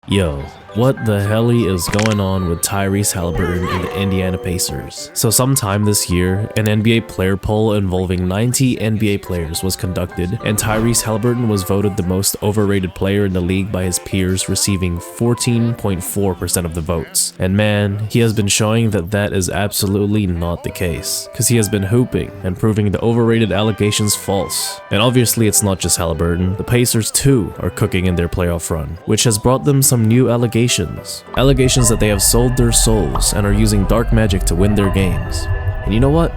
Yo, what the helly is going on with Tyrese Halliburton and the Indiana Pacers? So sometime this year, an NBA player poll involving 90 NBA players was conducted, and Tyrese Halliburton was voted the most overrated player in the league by his peers, receiving 14.4% of the votes. And man, he has been showing that that is absolutely not the case, because he has been hooping and proving the overrated allegations false. And obviously it's not just Halliburton, the Pacers too are cooking in their playoff run, which has brought them some new allegations that they have sold their souls and are using dark magic to win their games. And you know what?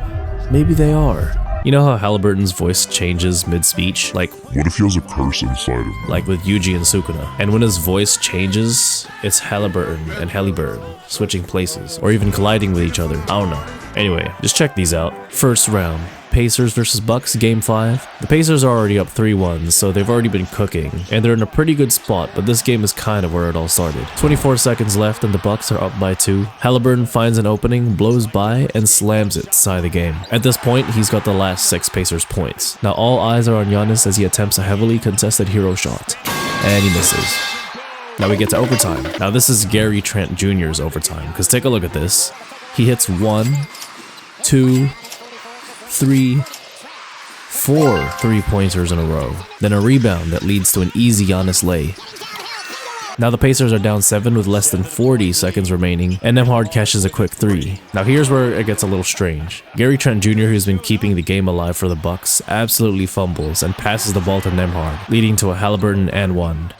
Maybe they are. You know how Halliburton's voice changes mid-speech? Like, what if he has a curse inside him? Like with Yuji and Sukuna. And when his voice changes, it's Halliburton and Halliburton switching places or even colliding with each other. I don't know. Anyway, just check these out. First round. Pacers versus Bucks, game 5. The Pacers are already up 3-1, so they've already been cooking, and they're in a pretty good spot, but this game is kind of where it all started. 24 seconds left and the Bucks are up by 2. Halliburton finds an opening, blows by, and slams it to tie the game. At this point, he's got the last 6 Pacers points. Now all eyes are on Giannis as he attempts a heavily contested hero shot, and he misses. Now we get to overtime. Now this is Gary Trent Jr.'s overtime, because take a look at this. He hits 1, 2, 3, 4 3-pointers in a row, then a rebound that leads to an easy Giannis lay. Now the Pacers are down 7 with less than 40 seconds remaining, and Nembhard catches a quick 3. Now here's where it gets a little strange. Gary Trent Jr., who's been keeping the game alive for the Bucks, absolutely fumbles and passes the ball to Nembhard, leading to a Halliburton and 1.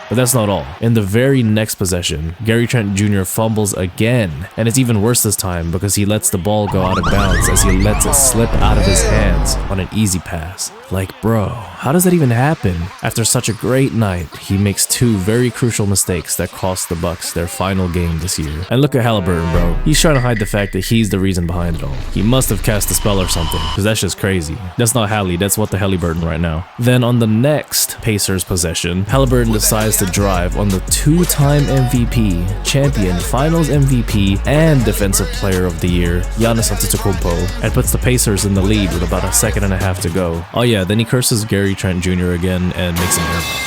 But that's not all. In the very next possession, Gary Trent Jr. fumbles again, and it's even worse this time because he lets the ball go out of bounds as he lets it slip out of his hands on an easy pass. Like, bro, how does that even happen? After such a great night, he makes 2 very crucial mistakes that cost the Bucks their final game this year. And look at Halliburton, bro. He's trying to hide the fact that he's the reason behind it all. He must have cast a spell or something, because that's just crazy. That's not Hallie, that's what the Halliburton right now. Then on the next Pacers possession, Halliburton decides to drive on the 2-time MVP, champion, finals MVP, and defensive player of the year, Giannis Antetokounmpo, and puts the Pacers in the lead with about a second and a half to go. Oh yeah, then he curses Gary Trent Jr. again and makes an air ball.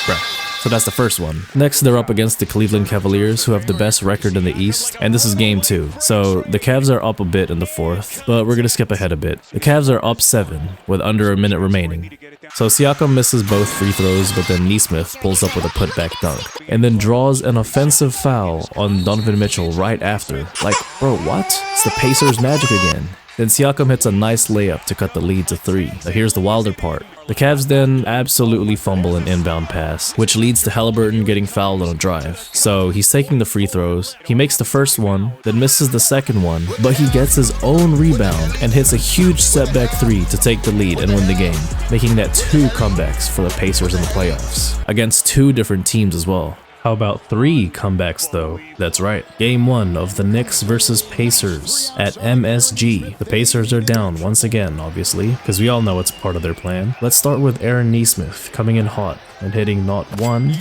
Bruh. So that's the first one. Next, they're up against the Cleveland Cavaliers, who have the best record in the East, and this is game 2. So the Cavs are up a bit in the 4th, but we're gonna skip ahead a bit. The Cavs are up 7 with under a minute remaining. So Siakam misses both free throws, but then Nesmith pulls up with a putback dunk, and then draws an offensive foul on Donovan Mitchell right after. Like, bro, what? It's the Pacers magic again. Then Siakam hits a nice layup to cut the lead to 3. Now here's the wilder part. The Cavs then absolutely fumble an inbound pass, which leads to Halliburton getting fouled on a drive. So he's taking the free throws, he makes the first one, then misses the second one, but he gets his own rebound and hits a huge setback 3 to take the lead and win the game, making that 2 comebacks for the Pacers in the playoffs, against 2 different teams as well. How about 3 comebacks though? That's right. Game 1 of the Knicks versus Pacers at MSG. The Pacers are down once again, obviously, because we all know it's part of their plan. Let's start with Aaron Nesmith coming in hot and hitting not 1,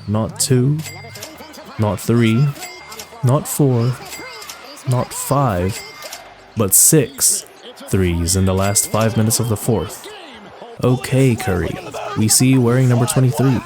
not 2, not 3, not 4, not 5, but 6 threes in the last 5 minutes of the 4th. Okay, Curry. We see you wearing number 23.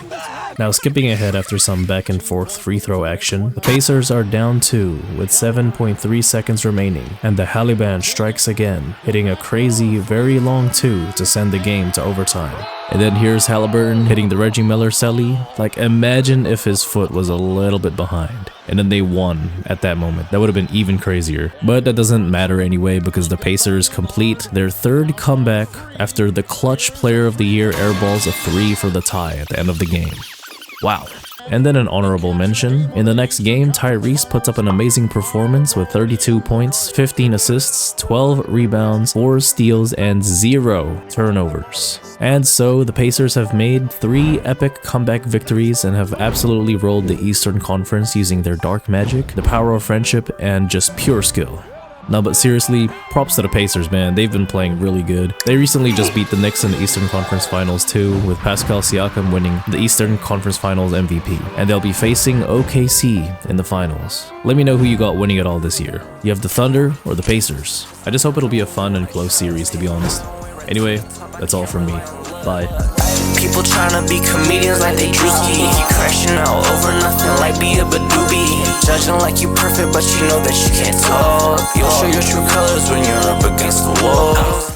Now skipping ahead after some back and forth free throw action, the Pacers are down 2 with 7.3 seconds remaining, and the Halliburton strikes again, hitting a crazy, very long 2 to send the game to overtime. And then here's Halliburton hitting the Reggie Miller-Selly. Like, imagine if his foot was a little bit behind, and then they won at that moment. That would have been even crazier. But that doesn't matter anyway, because the Pacers complete their 3rd comeback after the clutch player of the year airballs a 3 for the tie at the end of the game. Wow. And then an honorable mention. In the next game, Tyrese puts up an amazing performance with 32 points, 15 assists, 12 rebounds, 4 steals, and 0 turnovers. And so the Pacers have made 3 epic comeback victories and have absolutely rolled the Eastern Conference using their dark magic, the power of friendship, and just pure skill. No, but seriously, props to the Pacers, man. They've been playing really good. They recently just beat the Knicks in the Eastern Conference Finals too, with Pascal Siakam winning the Eastern Conference Finals MVP. And they'll be facing OKC in the finals. Let me know who you got winning it all this year. You have the Thunder or the Pacers? I just hope it'll be a fun and close series, to be honest. Anyway, that's all from me. Bye. People tryna be comedians like they Drewski. You crashing out over nothing like be a badoobie. Judging like you perfect but you know that you can't talk. You'll show your true colors when you're up against the wall.